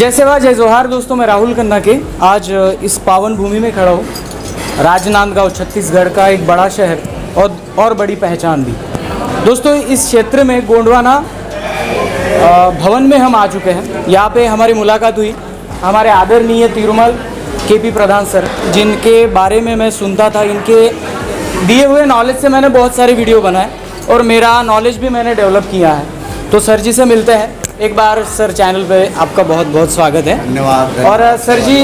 जय सेवा जय जोहार दोस्तों, मैं राहुल खन्ना के आज इस पावन भूमि में खड़ा हूँ। राजनांदगांव छत्तीसगढ़ का एक बड़ा शहर और बड़ी पहचान भी। दोस्तों इस क्षेत्र में गोंडवाना भवन में हम आ चुके हैं। यहाँ पे हमारी मुलाकात हुई हमारे आदरणीय तिरुमल केपी प्रधान सर, जिनके बारे में मैं सुनता था। इनके दिए हुए नॉलेज से मैंने बहुत सारे वीडियो बनाए और मेरा नॉलेज भी मैंने डेवलप किया है। तो सर जी से मिलते हैं एक बार। सर चैनल पे आपका बहुत बहुत स्वागत है। धन्यवाद। और सर जी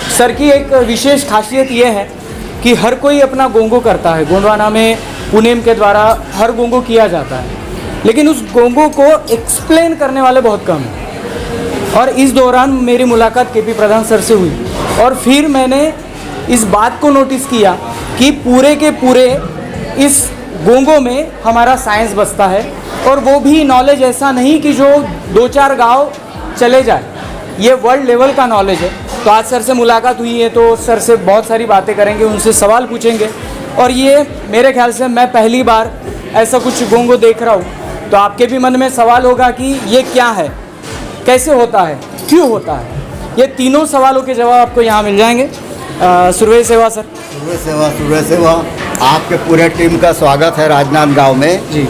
सर की एक विशेष खासियत ये है कि हर कोई अपना गोंगो करता है। गोंडवाना में पुनेम के द्वारा हर गोंगो किया जाता है, लेकिन उस गोंगो को एक्सप्लेन करने वाले बहुत कम हैं। और इस दौरान मेरी मुलाकात केपी प्रधान सर से हुई और फिर मैंने इस बात को नोटिस किया कि पूरे के पूरे इस गोंगो में हमारा साइंस बसता है, और वो भी नॉलेज ऐसा नहीं कि जो 2-4 गांव चले जाए, ये वर्ल्ड लेवल का नॉलेज है। तो आज सर से मुलाकात हुई है तो सर से बहुत सारी बातें करेंगे, उनसे सवाल पूछेंगे। और ये मेरे ख्याल से मैं पहली बार ऐसा कुछ गोंगो देख रहा हूँ, तो आपके भी मन में सवाल होगा कि ये क्या है, कैसे होता है, क्यों होता है। ये तीनों सवालों के जवाब आपको यहाँ मिल जाएंगे। सुरवे सेवा सर। सुरवे सेवा आपके पूरे टीम का स्वागत है राजनांदगांव में जी।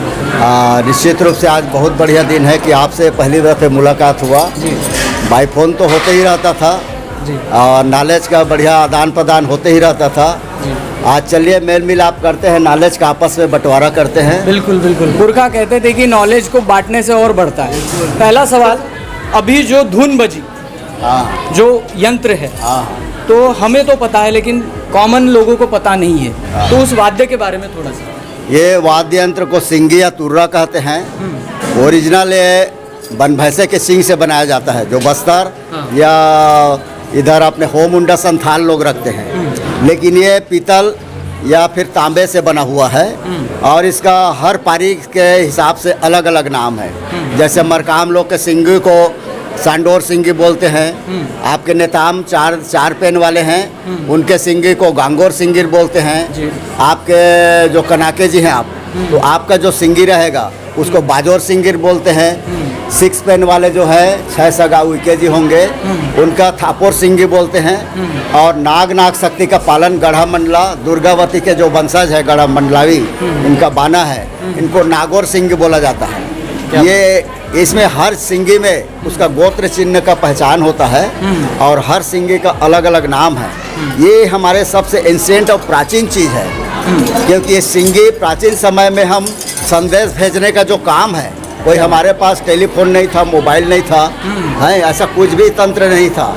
निश्चित रूप से आज बहुत बढ़िया दिन है कि आपसे पहली दफ़े मुलाकात हुआ जी। बाई फोन तो होते ही रहता था जी। और नॉलेज का बढ़िया आदान प्रदान होते ही रहता था जी। आज चलिए मेल मिलाप करते हैं, नॉलेज का आपस में बंटवारा करते हैं। बिल्कुल बिल्कुल। पुरखा कहते थे कि नॉलेज को बांटने से और बढ़ता है। पहला सवाल, अभी जो धुन बजी, हाँ जो यंत्र है, हाँ, तो हमें तो पता है लेकिन कॉमन लोगों को पता नहीं है। तो उस वाद्य के बारे में थोड़ा सा। ये वाद्य यंत्र को सिंगी या तुर्रा कहते हैं। ओरिजिनल ये वन भैंसे के सींग से बनाया जाता है, जो बस्तर या इधर अपने होमुंडा संथाल लोग रखते हैं। लेकिन ये पीतल या फिर तांबे से बना हुआ है और इसका हर पारी के हिसाब से अलग अलग नाम है। जैसे मरकाम लोग के सिंगी को सांडोर सिंगी बोलते हैं। आपके नेताम चार पेन वाले हैं, उनके सिंगी को गांगोर सिंगी बोलते हैं। आपके जो कनाके जी हैं आप, तो आपका जो सिंगी रहेगा उसको बाजोर सिंगिर बोलते हैं। 6 पेन वाले जो है 6 सगा उइके जी होंगे, उनका थापोर सिंगी बोलते हैं। और नाग शक्ति का पालन गढ़ा मंडला दुर्गावती के जो वंशज है गढ़ा मंडलावी, इनका बाना है, इनको नागौर सिंगी बोला जाता है। ये इसमें हर सिंगी में उसका गोत्र चिन्ह का पहचान होता है और हर सिंगी का अलग अलग नाम है। ये हमारे सबसे एंशिएंट और प्राचीन चीज़ है, क्योंकि ये सिंगी प्राचीन समय में हम संदेश भेजने का जो काम है, कोई हमारे पास टेलीफोन नहीं था, मोबाइल नहीं था, है ऐसा कुछ भी तंत्र नहीं था।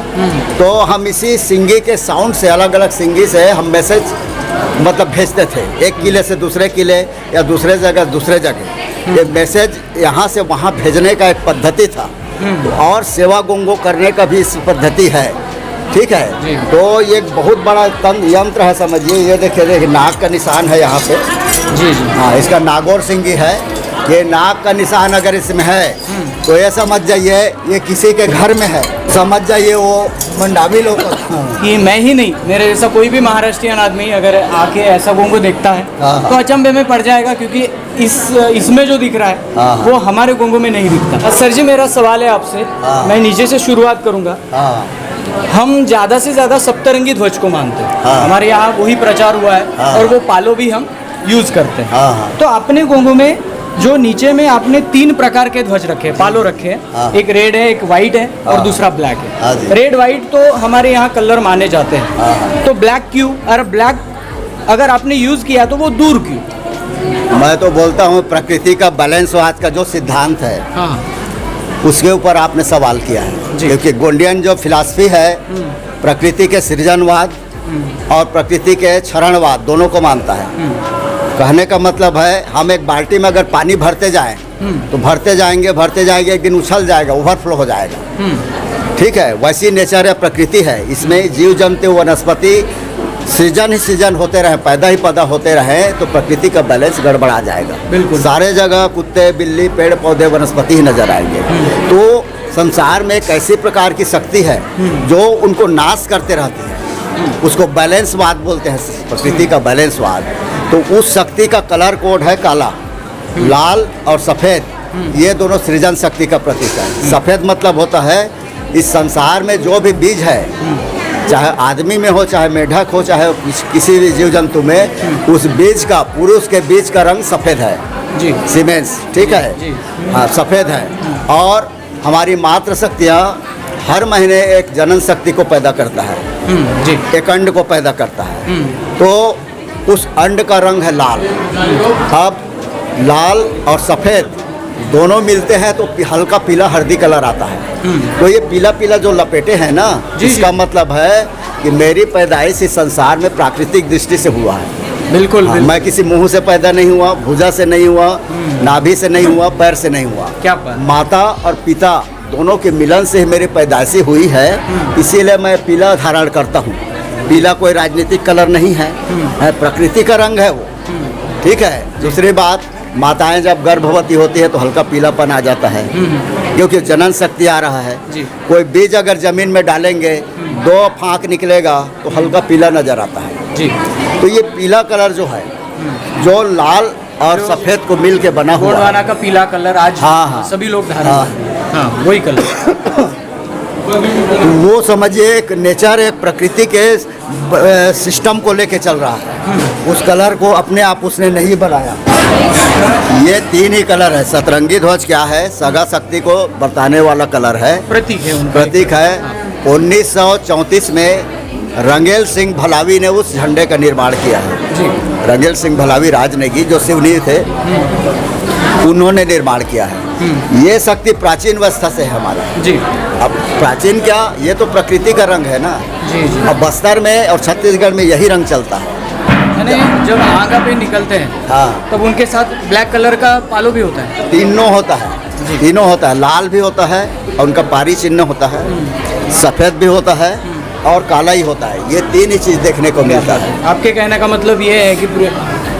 तो हम इसी सिंगी के साउंड से, अलग अलग सिंगी से हम मैसेज मतलब भेजते थे, एक किले से दूसरे किले या दूसरे जगह दूसरे जगह। ये मैसेज यहाँ से वहाँ भेजने का एक पद्धति था और सेवा गोंगो करने का भी इस पद्धति है। ठीक है, तो ये एक बहुत बड़ा यंत्र है, समझिए। ये देखिए नाग का निशान है यहाँ पे। जी जी। हाँ, इसका नागौर सिंगी है। ये नाग का निशान अगर इसमें है तो ये समझ जाइए ये किसी के घर में है, समझ जाइए वो मंडावी लोग कि मैं ही नहीं, मेरे जैसा कोई भी महाराष्ट्रियन आदमी अगर आके ऐसा गोंगो देखता है तो अचंभे में पड़ जाएगा, क्योंकि इसमें जो दिख रहा है वो हमारे गोंगो में नहीं दिखता। सर जी मेरा सवाल है आपसे, मैं नीचे से शुरुआत करूँगा। हम ज़्यादा से ज़्यादा सप्तरंगी ध्वज को मानते हैं, हमारे यहाँ वही प्रचार हुआ है और वो पालो भी हम यूज़ करते हैं। तो अपने गोंगो में जो नीचे में आपने 3 प्रकार के ध्वज रखे हैं, पालो रखे हैं। एक रेड है, एक वाइट है और दूसरा ब्लैक है। रेड वाइट तो हमारे यहाँ कलर माने जाते हैं, तो ब्लैक क्यों? और ब्लैक अगर आपने यूज़ किया तो वो दूर क्यों? मैं तो बोलता हूँ प्रकृति का बैलेंसवाद का जो सिद्धांत है, उसके ऊपर आपने सवाल किया है। क्योंकि गोंडियन जो फिलॉसफी है प्रकृति के सृजनवाद और प्रकृति के क्षरणवाद दोनों को मानता है। कहने का मतलब है, हम एक बाल्टी में अगर पानी भरते जाएं तो भरते जाएंगे एक दिन उछल जाएगा, ओवरफ्लो हो जाएगा। ठीक है, वैसी नेचर है, प्रकृति है। इसमें जीव जंतु वनस्पति सृजन ही सृजन होते रहे, पैदा ही पैदा होते रहे, तो प्रकृति का बैलेंस गड़बड़ा जाएगा। बिल्कुल, सारे जगह कुत्ते बिल्ली पेड़ पौधे वनस्पति ही नजर आएंगे। तो संसार में एक ऐसी प्रकार की शक्ति है जो उनको नाश करते रहती है, उसको बैलेंसवाद बोलते हैं, प्रकृति का बैलेंसवाद। तो उस शक्ति का कलर कोड है काला, लाल और सफ़ेद। ये दोनों सृजन शक्ति का प्रतीक है। सफ़ेद मतलब होता है इस संसार में जो भी बीज है, चाहे आदमी में हो, चाहे मेढक हो, चाहे किसी भी जीव जंतु में, उस बीज का, पुरुष के बीज का रंग सफ़ेद है जी। सीमेंस, ठीक है जी। हाँ, सफ़ेद है। और हमारी मातृ शक्तियाँ हर महीने एक जनन शक्ति को पैदा करता है, जी। एक अंड को पैदा करता है। तो उस अंड का रंग है लाल। अब लाल और सफ़ेद दोनों मिलते हैं तो हल्का पीला हल्दी कलर आता है। तो ये पीला पीला जो लपेटे हैं ना, जी, इसका जी। मतलब है कि मेरी पैदाइश इस संसार में प्राकृतिक दृष्टि से हुआ है। बिल्कुल, हाँ, बिल्कुल। मैं किसी मुंह से पैदा नहीं हुआ, भुजा से नहीं हुआ, नाभि से नहीं हुआ, पैर से नहीं हुआ। क्या बात। माता और पिता दोनों के मिलन से मेरी पैदाइशी हुई है, इसीलिए मैं पीला धारण करता हूँ। पीला कोई राजनीतिक कलर नहीं है, प्रकृति का रंग है वो, ठीक है। दूसरी बात, माताएं जब गर्भवती होती है तो हल्का पीलापन आ जाता है, क्योंकि जनन शक्ति आ रहा है। जी। कोई बीज अगर जमीन में डालेंगे, 2 फाँक निकलेगा तो हल्का पीला नजर आता है। जी। तो ये पीला कलर जो है, जो लाल और सफ़ेद को मिल के बना हुआ है, गोंडवाना का पीला कलर आज हाँ, हाँ। सभी लोग धारण हाँ। करते हैं। हाँ, वही कलर। वो समझिए एक नेचर, एक प्रकृति के सिस्टम को लेके चल रहा है। उस कलर को अपने आप उसने नहीं बनाया। ये 3 ही कलर है। सतरंगी ध्वज क्या है? सगा शक्ति को बताने वाला कलर है, प्रतीक है उनका। प्रतीक है। 1934 में रंगेल सिंह भलावी ने उस झंडे का निर्माण किया है। जी। रंगेल सिंह भलावी राजनेगी जो शिवनीर थे, उन्होंने निर्माण किया है। ये शक्ति प्राचीन अवस्था से है हमारा। जी। अब प्राचीन क्या, ये तो प्रकृति का रंग है ना। जी, जी। अब बस्तर में और छत्तीसगढ़ में यही रंग चलता है। यानी जब आगा पे निकलते हैं, हाँ, तब उनके साथ ब्लैक कलर का पालो भी होता है। तीनों होता है, तीनों होता है। लाल भी होता है और उनका पारी चिन्ह होता है, सफ़ेद भी होता है और काला ही होता है। ये 3 ही चीज़ देखने को मिलता है। आपके कहने का मतलब ये है कि पूरे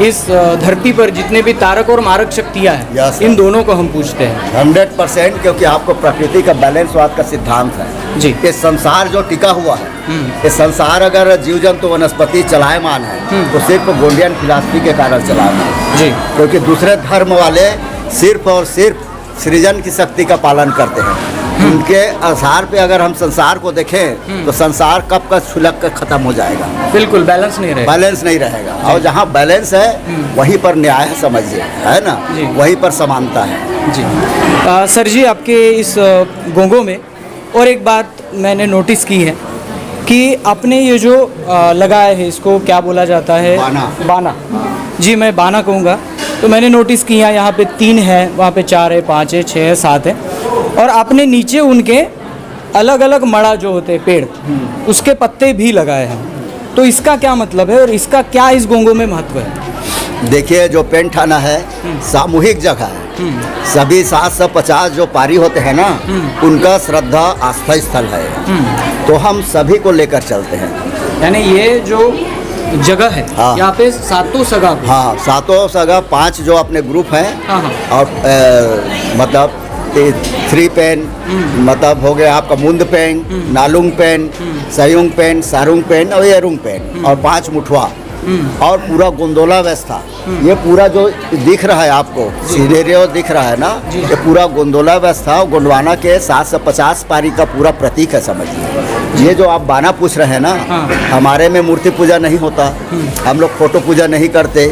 इस धरती पर जितने भी तारक और मारक शक्तियाँ हैं, Yes, इन दोनों को हम पूछते हैं। 100%, क्योंकि आपको प्रकृति का बैलेंसवाद का सिद्धांत है। जी। ये संसार जो टिका हुआ है, ये संसार अगर जीव जंतु वनस्पति चलायमान है तो सिर्फ गोल्डियन फिलॉसफी के कारण चलायमान है। जी। क्योंकि दूसरे धर्म वाले सिर्फ और सिर्फ सृजन की शक्ति का पालन करते हैं। उनके आधार पे अगर हम संसार को देखें तो संसार कब का छुलक कर खत्म हो जाएगा। बिल्कुल बैलेंस नहीं रहेगा। बैलेंस नहीं रहेगा। और जहाँ बैलेंस है वहीं पर न्याय है, समझिए, है ना, जी। वहीं पर समानता है। जी। सर जी, आपके इस गोंगो में और एक बात मैंने नोटिस की है कि आपने ये जो लगाया है, इसको क्या बोला जाता है? बाना। बाना। जी, मैं बाना कहूँगा। तो मैंने नोटिस किया यहाँ पे 3 है, वहाँ पे 4 है, 5 है, 6 है, 7 है, और आपने नीचे उनके अलग अलग मड़ा जो होते हैं पेड़, उसके पत्ते भी लगाए हैं। तो इसका क्या मतलब है और इसका क्या इस गोंगो में महत्व है? देखिए, जो पेंठाना है सामूहिक जगह है। सभी 750 जो पारी होते हैं ना, उनका श्रद्धा आस्था स्थल है। तो हम सभी को लेकर चलते हैं। यानी ये जो जगह है, हाँ। यहाँ पे 7 सगा पे। हाँ, 7 सगा, 5 जो अपने ग्रुप हैं, हाँ, हाँ। और मतलब 3 पेन, मतलब हो गया आपका मुंद pen, नालुंग pen, सयुंग pen, Sarung pen और येरुंग पेन, और 5 मुठवा, और पूरा गोंदोला व्यवस्था। ये पूरा जो दिख रहा है आपको सिनेरियो दिख रहा है ना, ये पूरा गोंदोला व्यवस्था गोंडवाना के 750 पारी का पूरा प्रतीक है, समझिए। ये जो आप बाना पूछ रहे हैं ना, हमारे में मूर्ति पूजा नहीं होता, हम लोग फोटो पूजा नहीं करते,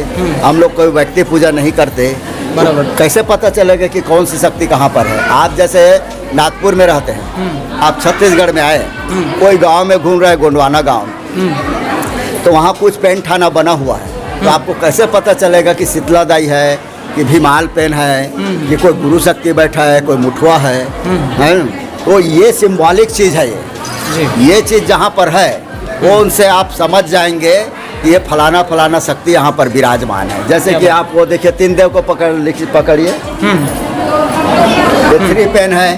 हम लोग कोई व्यक्ति पूजा नहीं करते। बराबर। तो कैसे पता चलेगा कि कौन सी शक्ति कहाँ पर है? आप जैसे नागपुर में रहते हैं, आप छत्तीसगढ़ में आए, कोई गांव में घूम रहे हैं, गोंडवाना गांव, तो वहाँ कुछ पेंट थाना बना हुआ है, तो आपको कैसे पता चलेगा कि शीतला दाई है, कि भीमाल पेन है, कि कोई गुरु शक्ति बैठा है, कोई मुठवा है, हैं? तो ये सिंबॉलिक चीज़ है। ये चीज़ जहाँ पर है वो उनसे आप समझ जाएंगे कि ये फलाना फलाना शक्ति यहाँ पर विराजमान है। जैसे कि आप वो देखिए, 3 देव को पकड़िए, ये 3 पेन है,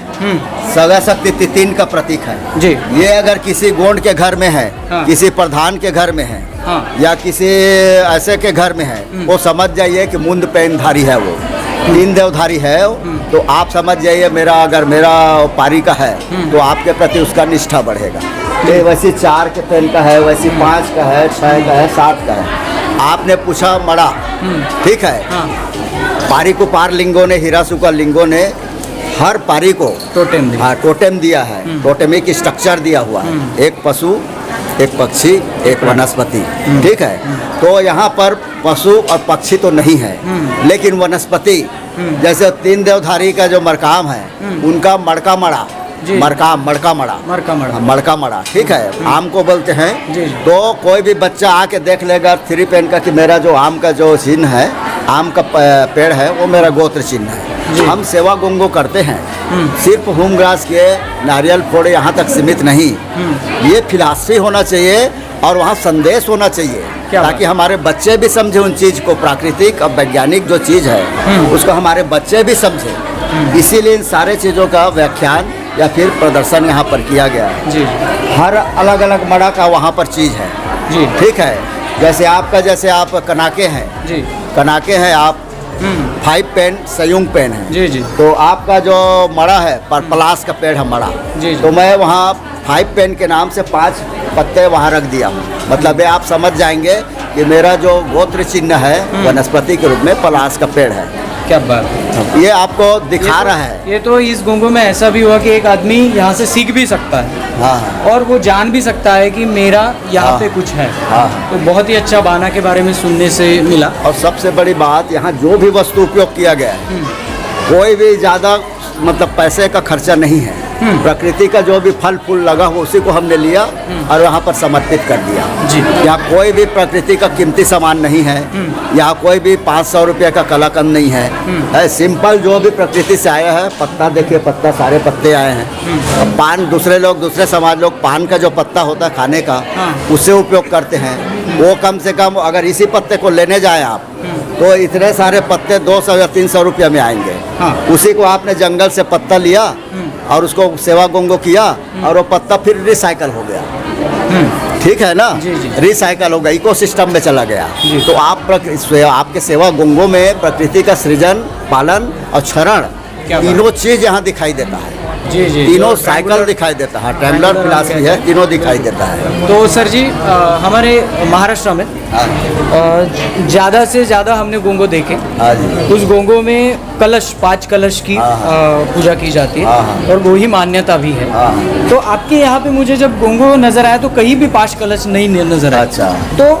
सगा शक्ति 3 का प्रतीक है जी। ये अगर किसी गोंड के घर में है, हाँ। किसी प्रधान के घर में है, हाँ। या किसी ऐसे के घर में है, वो समझ जाइए कि मुंद पेनधारी है, वो 3 देवधारी है। तो आप समझ जाइए, अगर मेरा पारी का है तो आपके प्रति उसका निष्ठा बढ़ेगा। ये वैसी 4 के पेन का है, वैसी 5 का है, 6 का है, 7 का है। आपने पूछा मड़ा, ठीक है, हाँ। पारी कुपार लिंगों ने, हीरासुका लिंगों ने हर पारी को टोटेम दिया। हाँ टोटेम दिया है, टोटेमिक स्ट्रक्चर दिया हुआ है, एक पशु, एक पक्षी, एक वनस्पति। ठीक है, तो यहाँ पर पशु और पक्षी तो नहीं है, लेकिन वनस्पति जैसे तीन देवधारी का जो मरकाम है उनका मड़का मड़ा, जी। मरकाम मड़का मड़ा, मरका मड़ा। मड़का मड़ा, ठीक है, आम को बोलते हैं। जी। तो कोई भी बच्चा आके देख लेगा 3 पेन का कि मेरा जो आम का जो चिन्ह है, आम का पेड़ है, वो मेरा गोत्र चिन्ह है। हम सेवा गोंगो करते हैं, सिर्फ होम ग्रास के नारियल फोड़े यहाँ तक सीमित नहीं, ये फिलॉसफी होना चाहिए और वहाँ संदेश होना चाहिए, ताकि हमारे बच्चे भी समझे उन चीज़ को, प्राकृतिक और वैज्ञानिक जो चीज़ है उसको हमारे बच्चे भी समझे। इसीलिए इन सारे चीज़ों का व्याख्यान या फिर प्रदर्शन यहाँ पर किया गया है। जी। हर अलग अलग मड़ा का वहाँ पर चीज़ है। जी। ठीक है, जैसे आपका, जैसे आप कनाके हैं, जी। कनाके हैं आप, 5 पेन संयुक्त पेन है। जी। जी। तो आपका जो मड़ा है पलास का पेड़ है मड़ा, जी। तो मैं वहाँ 5 पेन के नाम से 5 पत्ते वहाँ रख दिया हूँ। मतलब ये आप समझ जाएंगे कि मेरा जो गोत्र चिन्ह है वनस्पति के रूप में पलास का पेड़ है। क्या बात है। ये आपको दिखा रहा है। ये तो इस गोंगो में ऐसा भी हुआ कि एक आदमी यहाँ से सीख भी सकता है, हाँ, और वो जान भी सकता है कि मेरा यहाँ हाँ, पे कुछ है। हाँ। तो बहुत ही अच्छा बाना के बारे में सुनने से मिला। और सबसे बड़ी बात, यहाँ जो भी वस्तु उपयोग किया गया है कोई भी ज़्यादा मतलब पैसे का खर्चा नहीं है। प्रकृति का जो भी फल फूल लगा हो उसी को हमने लिया और वहाँ पर समर्पित कर दिया। जी। यहाँ कोई भी प्रकृति का कीमती सामान नहीं है, यहाँ कोई भी 500 रुपये का कलाकंद नहीं है, सिंपल जो भी प्रकृति से आया है। पत्ता देखिए, पत्ता सारे पत्ते आए हैं। अब पान, दूसरे लोग, दूसरे समाज लोग पान का जो पत्ता होता है खाने का, उससे उपयोग करते हैं। वो कम से कम अगर इसी पत्ते को लेने जाए आप तो इतने सारे पत्ते 200 या 300 रुपये में आएंगे। उसी को आपने जंगल से पत्ता लिया और उसको सेवा गोंगो किया और वो पत्ता फिर रिसाइकल हो गया। ठीक है ना, जी, जी। रिसाइकल हो गया, इकोसिस्टम में चला गया। तो आप आपके सेवा गोंगो में प्रकृति का सृजन, पालन और क्षरण, तीनों चीज यहाँ दिखाई देता है। जी। जी। तीनों साइकिल दिखाई देता है, ट्रैंगुलर फिलॉसफी है, तीनों दिखाई देता है। तो सर जी, हमारे महाराष्ट्र में ज़्यादा से ज़्यादा हमने गोंगो देखे। हाँ जी। उस गोंगो में कलश, 5 कलश की पूजा की जाती है, और वो ही मान्यता भी है। तो आपके यहाँ पे मुझे जब गोंगो नज़र आया तो कहीं भी 5 कलश नहीं नज़र आया। अच्छा। तो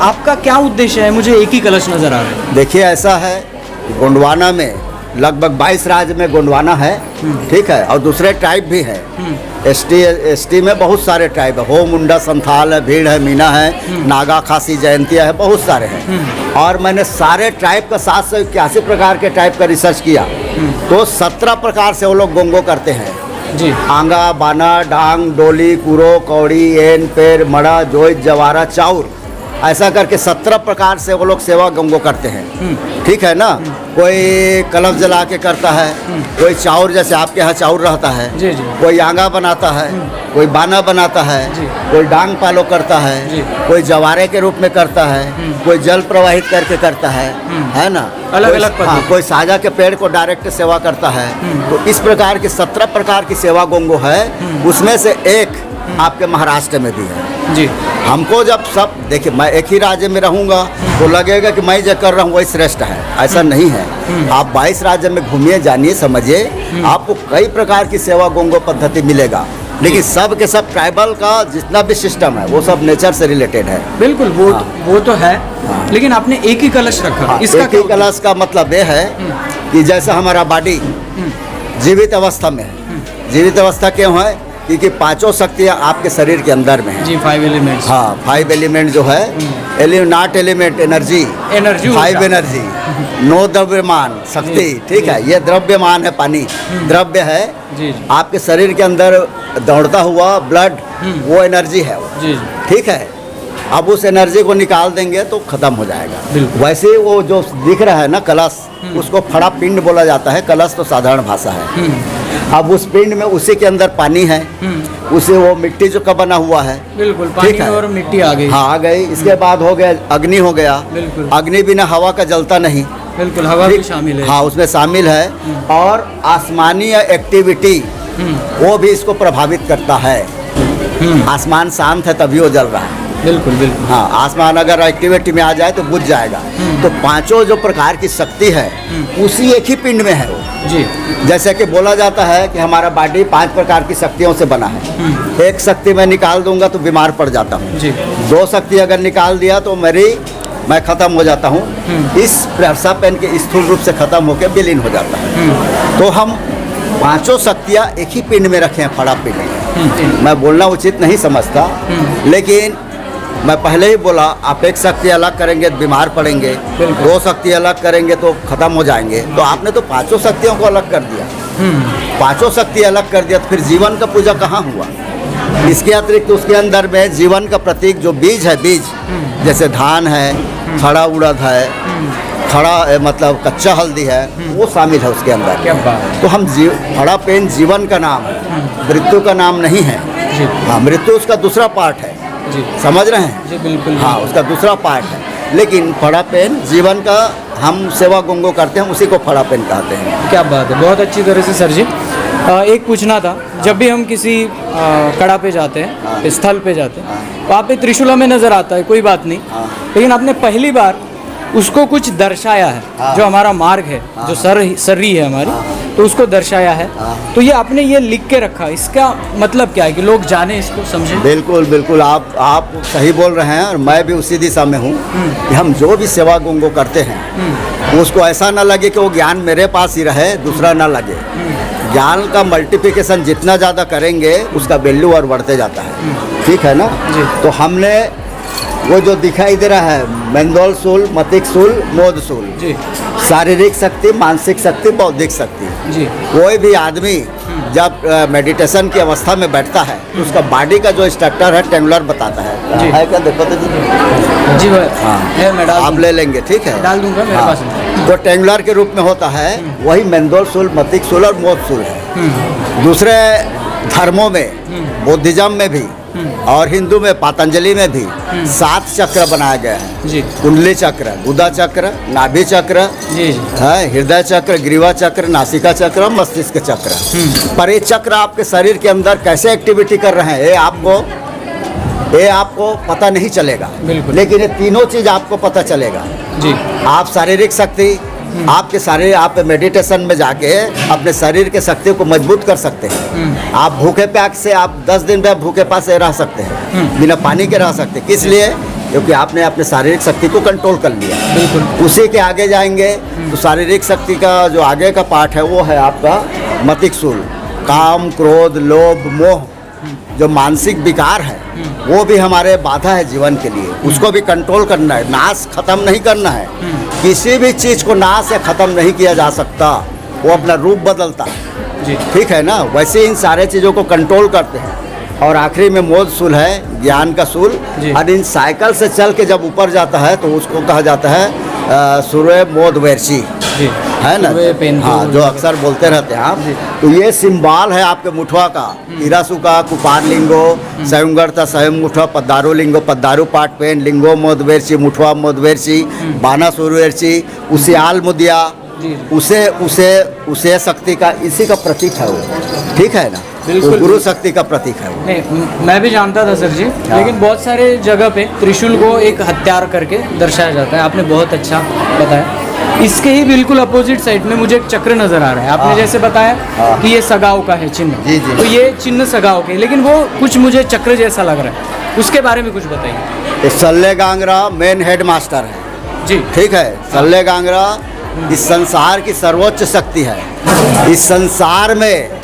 आपका क्या उद्देश्य है? मुझे एक ही कलश नज़र आ रहा है। देखिए, ऐसा है, गोंडवाना में लगभग 22 राज्य में गोंडवाना है। ठीक है, और दूसरे ट्राइब भी है। एसटी में बहुत सारे ट्राइब है, हो, मुंडा, संथाल है, भीड़ है, मीना है, नागा, खासी, जयंतिया है, बहुत सारे हैं। और मैंने सारे ट्राइब का 781 प्रकार के ट्राइब का रिसर्च किया, तो 17 प्रकार से वो लोग गोंगो करते हैं। जी। आंगा, बाना, डांग, डोली, कुरो, कौड़ी, एन, पेर, मड़ा, जोइत, जवारा, चाउर, ऐसा करके 17 प्रकार से वो लोग सेवा गोंगो करते हैं। ठीक है ना, कोई कलश जला के करता है, कोई चाउर, जैसे आपके यहाँ चाउर रहता है। जी। जी। कोई आंगा बनाता है, कोई बाना बनाता है, कोई डांग पालो करता है, कोई जवारे के रूप में करता है, कोई जल प्रवाहित करके करता है ना, अलग अलग हाँ, पद्धति। कोई साजा के पेड़ को डायरेक्ट सेवा करता है। तो इस प्रकार की 17 प्रकार की सेवा गोंगो है, उसमें से एक आपके महाराष्ट्र में भी है। जी। हमको जब सब देखिए, मैं एक ही राज्य में रहूँगा तो लगेगा कि मैं जो कर रहा हूँ वही श्रेष्ठ है, ऐसा नहीं है। आप 22 राज्य में घूमिए, जानिए, समझिए, आपको कई प्रकार की सेवा गोंगो पद्धति मिलेगा, लेकिन सब के सब ट्राइबल का जितना भी सिस्टम है वो सब नेचर से रिलेटेड है। बिल्कुल, वो तो है। लेकिन आपने एक ही कलश रखा, इसका एक ही कलश का मतलब ये है कि जैसा हमारा बॉडी जीवित अवस्था में है, जीवित अवस्था क्यों है? क्योंकि 5 शक्तियाँ आपके शरीर के अंदर में है। जी, 5 एलिमेंट्स। हाँ, 5 एलिमेंट जो है, नॉट एलिमेंट, एनर्जी, 5 एनर्जी, 9 द्रव्यमान शक्ति। ठीक है, ये द्रव्यमान है, पानी द्रव्य है। जी। आपके शरीर के अंदर दौड़ता हुआ ब्लड, वो एनर्जी है वो। जी। ठीक है, अब उस एनर्जी को निकाल देंगे तो खत्म हो जाएगा। बिल्कुल। वैसे वो जो दिख रहा है ना कलश, उसको फड़ा पिंड बोला जाता है, कलश तो साधारण भाषा है। अब उस पिंड में उसी के अंदर पानी है, उसे वो मिट्टी जो का बना हुआ है। बिल्कुल, पानी और मिट्टी आ गई। हाँ, आ गई। इसके बाद हो गया अग्नि, हो गया। बिल्कुल। अग्नि बिना हवा का जलता नहीं। बिल्कुल, हवा भी शामिल है। हाँ, उसमें शामिल है। और आसमानी एक्टिविटी वो भी इसको प्रभावित करता है। आसमान शांत है तभी वो जल रहा है। बिल्कुल बिल्कुल। हाँ, आसमान अगर एक्टिविटी में आ जाए तो बुझ जाएगा। तो पांचों जो प्रकार की शक्ति है उसी एक ही पिंड में है वो। जी जैसे कि बोला जाता है कि हमारा बॉडी 5 प्रकार की शक्तियों से बना है। एक शक्ति मैं निकाल दूंगा तो बीमार पड़ जाता हूँ। जी 2 शक्ति अगर निकाल दिया तो मैं खत्म हो जाता हूँ। इस प्रसा पेन के स्थूल रूप से खत्म होकर विलीन हो जाता है। तो हम पांचों शक्तियाँ एक ही पिंड में रखे हैं, फड़ा पिंड में। मैं बोलना उचित नहीं समझता, लेकिन मैं पहले ही बोला आप एक शक्ति अलग करेंगे तो बीमार पड़ेंगे, 2 शक्ति अलग करेंगे तो खत्म हो जाएंगे। तो आपने तो पांचों शक्तियों को अलग कर दिया। पांचों शक्ति अलग कर दिया तो फिर जीवन का पूजा कहाँ हुआ? इसके अतिरिक्त उसके अंदर में जीवन का प्रतीक जो बीज है, बीज जैसे धान है, खड़ा उड़द है, खड़ा मतलब कच्चा हल्दी है, वो शामिल है उसके अंदर। क्या बात। तो हम खड़ा पेन जीवन का नाम है, मृत्यु का नाम नहीं है। जी हाँ, मृत्यु उसका दूसरा पार्ट है। जी समझ रहे हैं? जी बिल्कुल। हाँ, उसका दूसरा पार्ट है। लेकिन फड़ा पेन जीवन का हम सेवा गुंगो करते हैं, उसी को फड़ा पेन कहते हैं। क्या बात है, बहुत अच्छी तरह से सर जी। एक पूछना था, जब भी हम किसी कड़ा पे जाते हैं, स्थल पे जाते हैं, वहाँ पे त्रिशूल में नज़र आता है, कोई बात नहीं, लेकिन आपने पहली बार उसको कुछ दर्शाया है। जो हमारा मार्ग है, जो सर्री है हमारी, तो उसको दर्शाया है। तो ये आपने ये लिख के रखा, इसका मतलब क्या है कि लोग जाने, इसको समझें? बिल्कुल बिल्कुल, आप सही बोल रहे हैं और मैं भी उसी दिशा में हूँ कि हम जो भी सेवा गुंगो करते हैं उसको ऐसा ना लगे कि वो ज्ञान मेरे पास ही रहे, दूसरा ना लगे। ज्ञान का मल्टीप्लिकेशन जितना ज़्यादा करेंगे उसका वैल्यू और बढ़ते जाता है। ठीक है ना? तो हमने वो जो दिखाई दे रहा है, मेंदोल सूल, मतिक सूल, मोद सूल, जी शारीरिक शक्ति, मानसिक शक्ति, बौद्धिक शक्ति। जी कोई भी आदमी जब मेडिटेशन की अवस्था में बैठता है तो उसका बॉडी का जो स्ट्रक्चर है टेंगुलर बताता है। जी। है क्या? देखो तो जी भाई। हाँ, है, मैं डाल आप दूंगा। ले लेंगे, ठीक है? डाल दूंगा, मेरे हाँ, पास है। जो टेंगुलर के रूप में होता है वही मेंदोल सूल, मतिक सूल और मोद सूल है। दूसरे धर्मों में, बुद्धिज्म में भी और हिंदू में, पतंजलि में भी 7 चक्र बनाया गया है। जी कुंडली चक्र, गुदा चक्र, नाभि चक्र जी जी है, हृदय चक्र, ग्रीवा चक्र, नासिका चक्र, मस्तिष्क चक्र। पर ये चक्र आपके शरीर के अंदर कैसे एक्टिविटी कर रहे हैं ये आपको पता नहीं चलेगा। बिल्कुल। लेकिन ये तीनों चीज आपको पता चलेगा। जी आप शारीरिक शक्ति, आपके सारे आप मेडिटेशन में जाके अपने शरीर के शक्ति को मजबूत कर सकते हैं। आप भूखे प्यास से आप 10 दिन में भूखे प्यास से रह सकते हैं, बिना पानी के रह सकते हैं। किस लिए? क्योंकि आपने अपने शारीरिक शक्ति को कंट्रोल कर लिया। बिल्कुल। उसी के आगे जाएंगे तो शारीरिक शक्ति का जो आगे का पार्ट है वो है आपका मतिक सूल। काम, क्रोध, लोभ, मोह जो मानसिक विकार है वो भी हमारे बाधा है जीवन के लिए। उसको भी कंट्रोल करना है, नाश खत्म नहीं करना है। किसी भी चीज़ को नाश या खत्म नहीं किया जा सकता, वो अपना रूप बदलता है। जी ठीक है ना? वैसे इन सारे चीज़ों को कंट्रोल करते हैं। और आखिरी में मोद सूल है, ज्ञान का सूल। जी। और इन साइकिल से चल के जब ऊपर जाता है तो उसको कहा जाता है सूर्य मोद वैरसी, जी है ना? सूर्य पेन हाँ, जो अक्सर बोलते रहते हैं आप। तो ये सिंबल है आपके मुठवा का, इरासु का, कुपार लिंगो, संयुगर्ता स्वयं मुठवा, पद्दारू लिंगो, पद्दारू पाट पेन, लिंगो मोदवेरसी, मुठवा मोदवेरसी, बाना सूर्यवेरसी, उसे आल मुदिया, जी। उसे शक्ति का, इसी का प्रतीक है वो। ठीक है ना? बिल्कुल। तो गुरु शक्ति का प्रतीक है वो। नहीं, मैं भी जानता था सर जी, लेकिन बहुत सारे जगह पे त्रिशूल को एक हथियार करके दर्शाया जाता है। आपने बहुत अच्छा बताया। इसके ही बिल्कुल अपोजिट साइड में मुझे एक चक्र नजर आ रहा है। आपने जैसे बताया कि ये सगाव का है चिन्ह, जी, जी। तो ये चिन्ह सगाव के, लेकिन वो कुछ मुझे चक्र जैसा लग रहा है, उसके बारे में कुछ बताइए। ये सल्ले गांगरा मेन हेड मास्टर है। जी ठीक है? सल्ले गांगरा इस संसार की सर्वोच्च शक्ति है। इस संसार में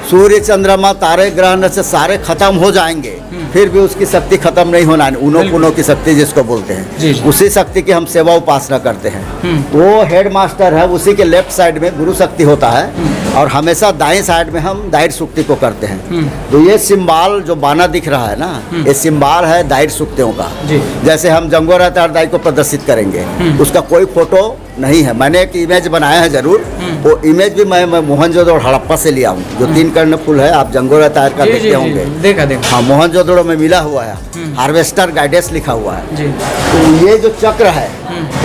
सूर्य, चंद्रमा, तारे, ग्रह नक्षत्र सारे खत्म हो जाएंगे, फिर भी उसकी शक्ति खत्म नहीं होना है। उनो पुनो की शक्ति जिसको बोलते जी, हैं, जी। उसी शक्ति की हम सेवा उपासना करते हैं। वो हेड मास्टर है, उसी के लेफ्ट साइड में गुरु शक्ति होता है और हमेशा दाएं साइड में हम दायर सुक्ति को करते हैं। तो ये सिंबल जो बाना दिख रहा है ना, ये सिंबल है दायर सुक्तियों का। जी। जैसे हम जंगोरा तारदाई को प्रदर्शित करेंगे, उसका कोई फोटो नहीं है। मैंने एक इमेज बनाया है जरूर, वो इमेज भी मैं मोहनजोदड़ो हड़प्पा से लिया हूँ। जो 3 कर्ण फूल है, आप जंगोरा तार का जी, देखते जी, होंगे। देखा देखा। हाँ, मोहनजोदड़ो में मिला हुआ है, हार्वेस्टर गाइडेंस लिखा हुआ है। जी तो ये जो चक्र है,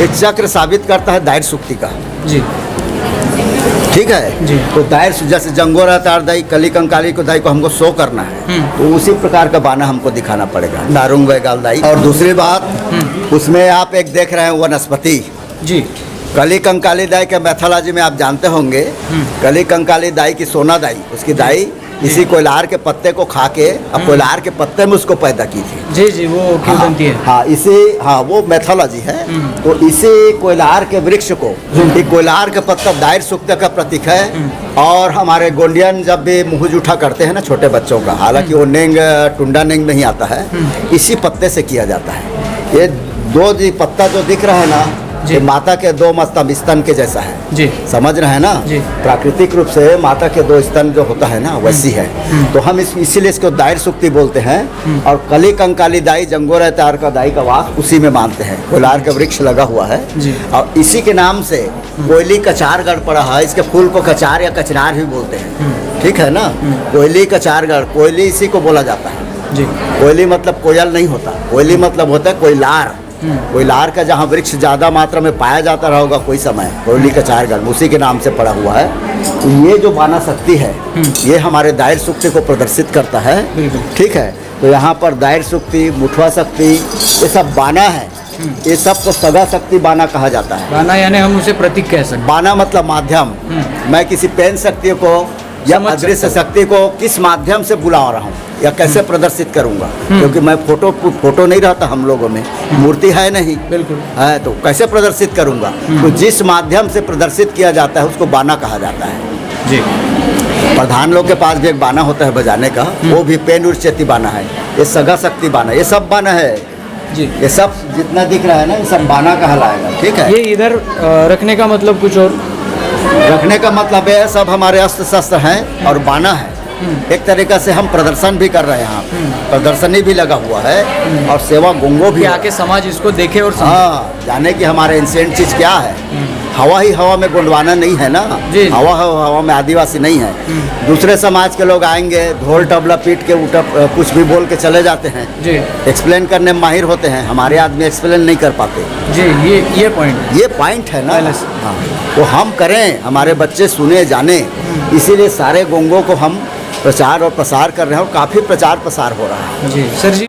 ये चक्र साबित करता है दायर सुक्ति का। जी ठीक ठीक है जी। तो दायर जैसे जंगोरा तार दाई कली कंकाली को दाई को हमको शो करना है, तो उसी प्रकार का बाना हमको दिखाना पड़ेगा, नारुंग वैगाल दाई। और दूसरी बात उसमें आप एक देख रहे हैं वनस्पति जी कली कंकाली दाई के मैथोलॉजी में आप जानते होंगे, कली कंकाली दाई की सोना दाई, उसकी दाई इसी कोयलार के पत्ते को खा के अब कोयलार के पत्ते में उसको पैदा की थी। जी जी वो क्यों बनती है? हाँ इसी हाँ वो मैथोलॉजी है। तो इसी कोयलार के वृक्ष को ये कोयलार के पत्ता दायर सुक्ता का प्रतीक है। और हमारे गोंडियन जब भी मुँह जूठा करते हैं ना छोटे बच्चों का, हालांकि वो नेंग टुंडा नेंग नहीं आता है, इसी पत्ते से किया जाता है। ये दो जी पत्ता जो दिख रहा है ना, ये माता के दो स्तंभ स्तन के जैसा है जी, समझ रहे हैं ना। जी। प्राकृतिक रूप से माता के दो स्तन जो होता है ना वैसी है। तो हम इसीलिए इसको दायर सुक्ति बोलते हैं। और कली कंकाली दाई जंगोरा तार का दाई का वास उसी में मानते हैं। कोयलार का वृक्ष लगा हुआ है जी। और इसी के नाम से कोयली कचारगढ़ पड़ा है। इसके फूल को कचार या कचनार भी बोलते हैं, ठीक है ना। कोयली कचारगढ़, कोयली इसी को बोला जाता है जी। कोयली मतलब कोयल नहीं होता, कोयली मतलब होता है कोयलार। कोयलार का जहाँ वृक्ष ज़्यादा मात्रा में पाया जाता रहा होगा कोई समय, कोयली कचारगढ़ उसी के नाम से पड़ा हुआ है। तो ये जो बाना शक्ति है ये हमारे दायर सुक्ति को प्रदर्शित करता है, ठीक है। तो यहाँ पर दायर सुक्ति, मुठवा शक्ति, ये सब बाना है। ये सब को सगा शक्ति बाना कहा जाता है। बाना यानी हम उसे प्रतीक कह सकते हैं। बाना मतलब माध्यम। मैं किसी पेन शक्ति को या समझ अदृश्य सकता शक्ति को किस माध्यम से बुला रहा हूँ या कैसे प्रदर्शित करूँगा, क्योंकि मैं फोटो नहीं रहता हम लोगों में, मूर्ति है नहीं, बिल्कुल है तो कैसे प्रदर्शित करूँगा। तो जिस माध्यम से प्रदर्शित किया जाता है उसको बाना कहा जाता है जी। प्रधान लोग के पास भी एक बाना होता है बजाने का, वो भी पेन उर्चेती बाना है। ये सगा शक्ति बाना, ये सब बाना है जी। ये सब जितना दिख रहा है ना ये सब बाना कहलाएगा, ठीक है। ये इधर रखने का मतलब कुछ और? रखने का मतलब है सब हमारे अस्त्र शस्त्र हैं और बाना है। एक तरीका से हम प्रदर्शन भी कर रहे हैं यहाँ, प्रदर्शनी भी लगा हुआ है और सेवा गुंगो भी कि आके समाज इसको देखे और समझे। हाँ, जाने कि हमारे एंशिएंट चीज क्या है। हवा ही हवा में गोंडवाना नहीं है ना, जी। हवा हवा में आदिवासी नहीं है। दूसरे समाज के लोग आएंगे ढोल तबला पीट के उठा कुछ भी बोल के चले जाते हैं जी एक्सप्लेन करने में माहिर होते हैं, हमारे आदमी एक्सप्लेन नहीं कर पाते। जी ये पॉइंट ये पॉइंट है ना। पहले से। हाँ, तो हम करें, हमारे बच्चे सुने जाने, इसीलिए सारे गोंगों को हम प्रचार और प्रसार कर रहे हैं और काफ़ी प्रचार प्रसार हो रहा है। जी। सर जी